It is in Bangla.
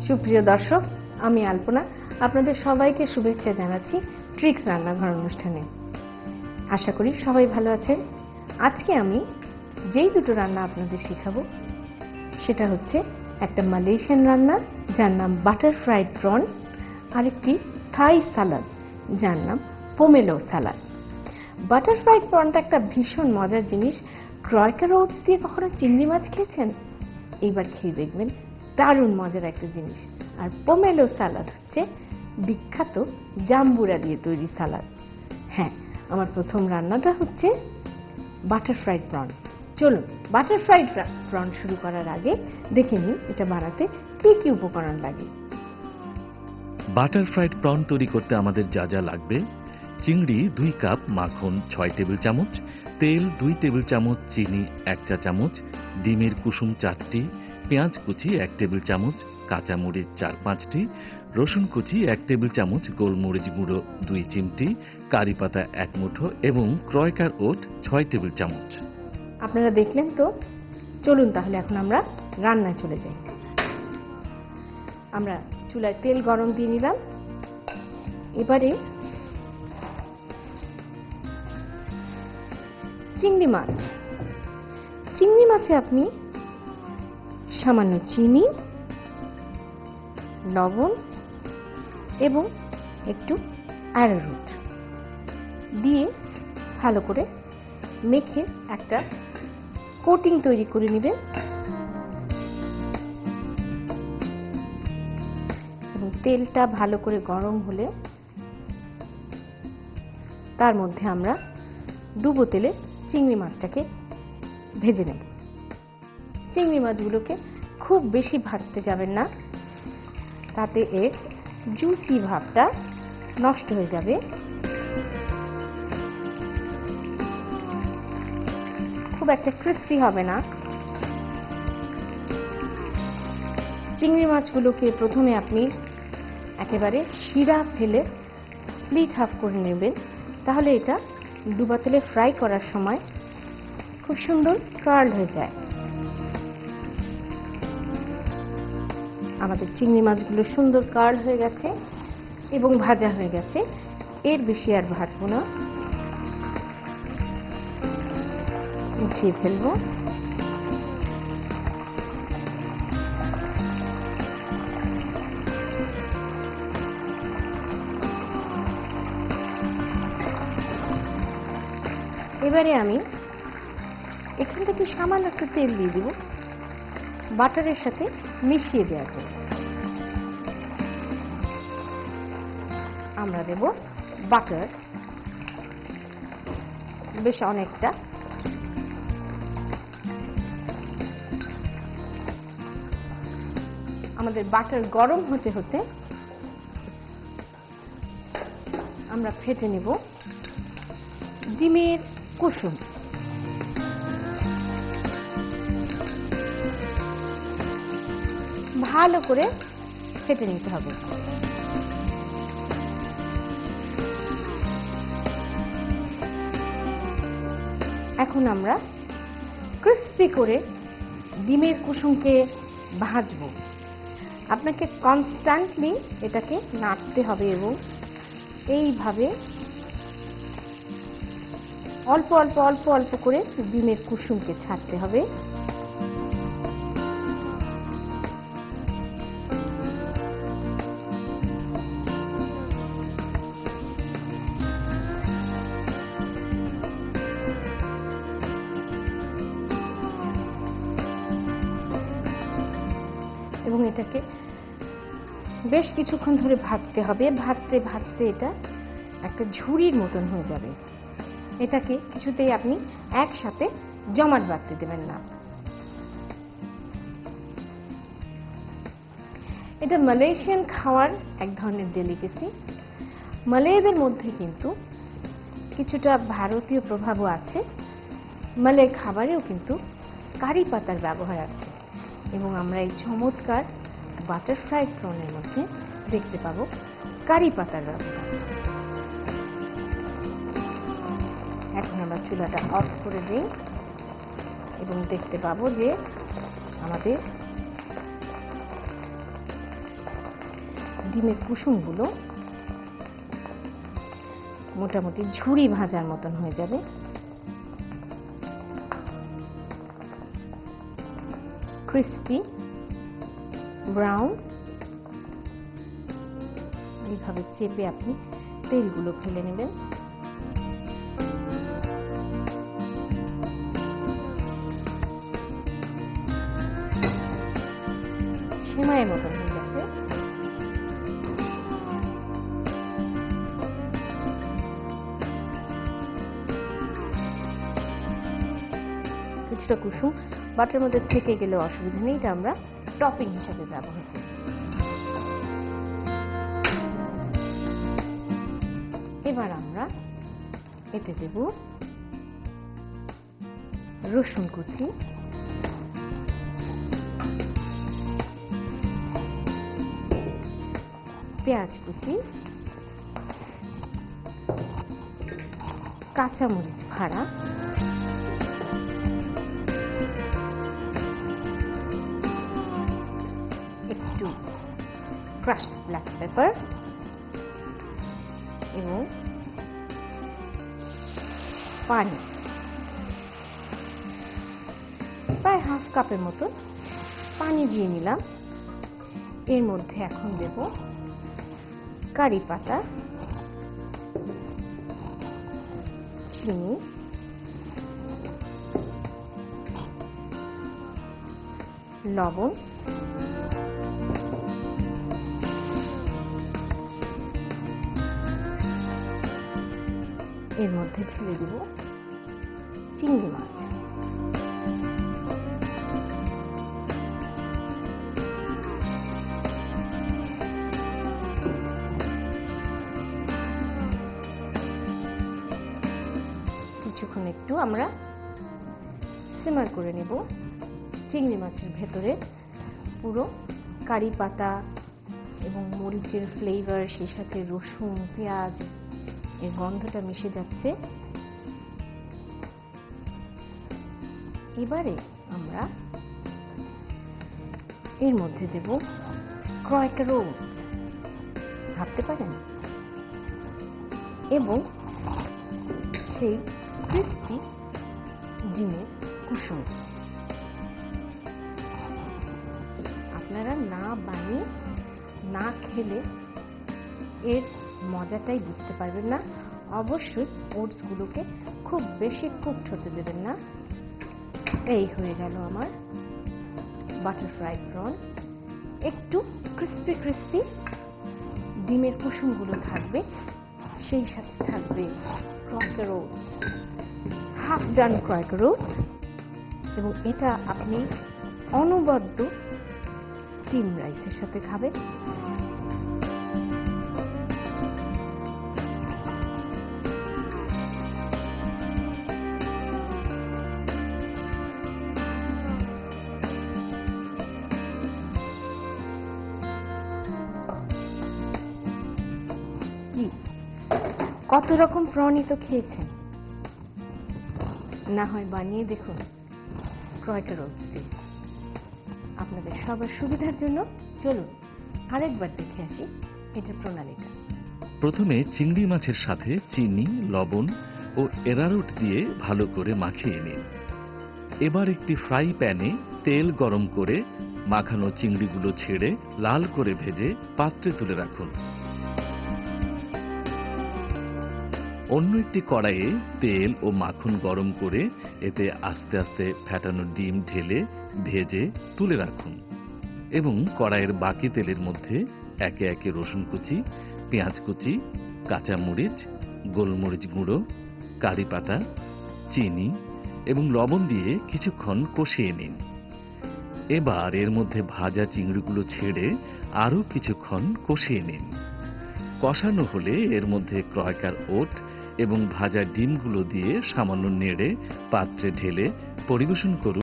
সুপ্রিয় দর্শক, আমি আলপনা আপনাদের সবাইকে শুভেচ্ছা জানাচ্ছি ট্রিক্স রান্নাঘর অনুষ্ঠানে। আশা করি সবাই ভালো আছেন। আজকে আমি যেই দুটো রান্না আপনাদের শেখাবো সেটা হচ্ছে একটা মালয়েশিয়ান রান্না যার নাম বাটার ফ্রাইড প্রন, আরেকটি থাই সালাদ যার নাম পোমেলো সালাদ। বাটার ফ্রাইড প্রনটা একটা ভীষণ মজার জিনিস। ক্রয়কার ওটস দিয়ে কখনো চিংড়ি মাছ খেয়েছেন? এইবার খেয়ে দেখবেন, দারুণ মজার একটা জিনিস। আর পোমেলো সালাদ হচ্ছে বিখ্যাত জাম্বুরা দিয়ে তৈরি সালাদ। হ্যাঁ, আমার প্রথম রান্নাটা হচ্ছে বাটার ফ্রাইড প্রন। চলুন বাটার ফ্রাইড প্রন শুরু করার আগে দেখে নিই এটা বানাতে কি কি উপকরণ লাগে। বাটার ফ্রাইড প্রন তৈরি করতে আমাদের যা যা লাগবে: চিংড়ি 2 কাপ, মাখন 6 টেবিল চামচ, তেল 2 টেবিল চামচ, চিনি 1 চা চামচ, ডিমের কুসুম 4টি, পেঁয়াজ কুচি 1 টেবিল চামচ, কাঁচামরিচ 4-5টি, রসুন কুচি 1 টেবিল চামচ, গোলমরিচ গুঁড়ো 2 চিমটি, কারি পাতা 1 মুঠো এবং ক্রয়কার ওট 6 টেবিল চামচ। আপনারা দেখলেন তো, চলুন তাহলে এখন আমরা রান্নায় চলে যাই। আমরা চুলায় তেল গরম দিয়ে নিলাম। এবারে চিংড়ি মাছে আপনি সামান্য চিনি, লবণ এবং একটু অ্যারারুট দিয়ে ভালো করে মেখে একটা কোটিং তৈরি করে নেবেন এবং তেলটা ভালো করে গরম হলে তার মধ্যে আমরা ডুবো তেলে চিংড়ি মাছটাকে ভেজে নেব। চিংড়ি মাছগুলোকে খুব বেশি ভাজতে যাবেন না, তাতে এর জুসি ভাবটা নষ্ট হয়ে যাবে। খুব একটা ক্রিস্পি হবে না। চিংড়ি মাছগুলোকে প্রথমে আপনি একেবারে শিরা ফেলে স্প্লিট হাফ করে নেবেন, তাহলে এটা ডুবা তেলে ফ্রাই করার সময় খুব সুন্দর কার্ল হয়ে যায়। আমাদের চিংড়ি মাছগুলো সুন্দর কার্ল হয়ে গেছে এবং ভাজা হয়ে গেছে। এর বেশি আর ভাজবো না, উঠিয়ে ফেলবো। এবারে আমি এখান থেকে সামান্য একটু তেল দিয়ে দেব বাটারের সাথে মিশিয়ে দেওয়ার জন্য। আমরা দেব বাটার বেশ অনেকটা। আমাদের বাটার গরম হতে হতে আমরা ফেটে নেব ডিমের কুসুম। ভালো করে ফেটে নিতে হবে। এখন আমরা ক্রিস্পি করে ডিমের কুসুমকে ভাজবো। আপনাকে কনস্ট্যান্টলি এটাকে নাড়তে হবে এবং এইভাবে অল্প অল্প অল্প অল্প করে ডিমের কুসুমকে ছাড়তে হবে। এবং এটাকে বেশ কিছুক্ষণ ধরে ভাজতে হবে। ভাজতে ভাজতে এটা একটা ঝুড়ির মতন হয়ে যাবে। এটাকে কিছুতেই আপনি একসাথে জমাট বাঁধতে দেবেন না। এটা মালয়েশিয়ান খাওয়ার এক ধরনের ডেলিকেসি। মালয়দের মধ্যে কিন্তু কিছুটা ভারতীয় প্রভাবও আছে। মালয় খাবারেও কিন্তু কারি পাতার ব্যবহার আছে এবং আমরা এই চমৎকার বাটার ফ্রাইড প্রনের মধ্যে দেখতে পাবো কারি পাতার ব্যবহার। এখন আমরা চুলাটা অফ করে দিই এবং দেখতে পাবো যে আমাদের ডিমের কুসুমগুলো মোটামুটি ঝুরি ভাজার মতন হয়ে যাবে। ক্রিস্পি ব্রাউন, এইভাবে চেপে আপনি তেলগুলো ফেলে নেবেন। সেমাইয়ের মতন হয়ে গেছে। কিছুটা কুসুম বাটার মধ্যে থেকে গেলে অসুবিধা নেই, এটা আমরা টপিং হিসাবে ব্যবহার করি। এবার আমরা এতে দেব রসুন কুচি, পেঁয়াজ কুচি, কাঁচামরিচ ফাড়া, একটু ক্রাশড ব্ল্যাক পেপার এবং পানি, প্রায় হাফ কাপের মতো পানি দিয়ে নিলাম। এর মধ্যে এখন দেব কারি পাতা, চিনি, লবণ, এর মধ্যে ঢেলে দেব চিংড়ি মাছ। কিছুক্ষণ একটু আমরা সিমার করে নেব। চিংড়ি মাছের ভেতরে পুরো কারি পাতা এবং মরিচের ফ্লেভার, সেই সাথে রসুন পেঁয়াজ এর গন্ধটা মিশে যাচ্ছে। এবারে আমরা এর মধ্যে দেব ক্রয়কার ওটস, ভাবতে পারেন, এবং সেই ক্রিস্পি ডিমের কুসুম। আপনারা না বানিয়ে না খেলে এর মজাটাই বুঝতে পারবেন না। অবশ্যই ওটসগুলোকে খুব বেশি কুকড হতে দেবেন না। এই হয়ে গেল আমার বাটার ফ্রাইড প্রন। একটু ক্রিস্পি ক্রিস্পি ডিমের কুসুমগুলো থাকবে, সেই সাথে থাকবে ক্রয়কার ওটস, হাফ ডান ক্রয়কার ওটস, এবং এটা আপনি অনবদ্য স্টিম রাইসের সাথে খাবেন। কত রকম প্রনই তো খেয়েছেন, না হয় বানিয়ে দেখুন ক্রয়কার ওটস দিয়ে। আপনাদের সবার সুবিধার জন্য চলুন আরেকবার দেখে আসি এটার প্রণালীটা। প্রথমে চিংড়ি মাছের সাথে চিনি, লবণ ও এরারুট দিয়ে ভালো করে মাখিয়ে নিন। এবার একটি ফ্রাই প্যানে তেল গরম করে মাখানো চিংড়িগুলো ছেড়ে লাল করে ভেজে পাত্রে তুলে রাখুন। অন্য একটি কড়াইয়ে তেল ও মাখন গরম করে এতে আস্তে আস্তে ফ্যাটানো ডিম ঢেলে ভেজে তুলে রাখুন এবং কড়াইয়ের বাকি তেলের মধ্যে একে একে রসুন কুচি, পেঁয়াজ কুচি, কাঁচামরিচ, গোলমরিচ গুঁড়ো, কারি পাতা, চিনি এবং লবণ দিয়ে কিছুক্ষণ কষিয়ে নিন। এবার এর মধ্যে ভাজা চিংড়িগুলো ছেড়ে আরও কিছুক্ষণ কষিয়ে নিন। কষানো হলে এর মধ্যে ক্রয়কার ওট এবং ভাজা ডিমগুলো দিয়ে সামান্য নেড়ে পাত্রে ঢেলে পরিবেশন করুন।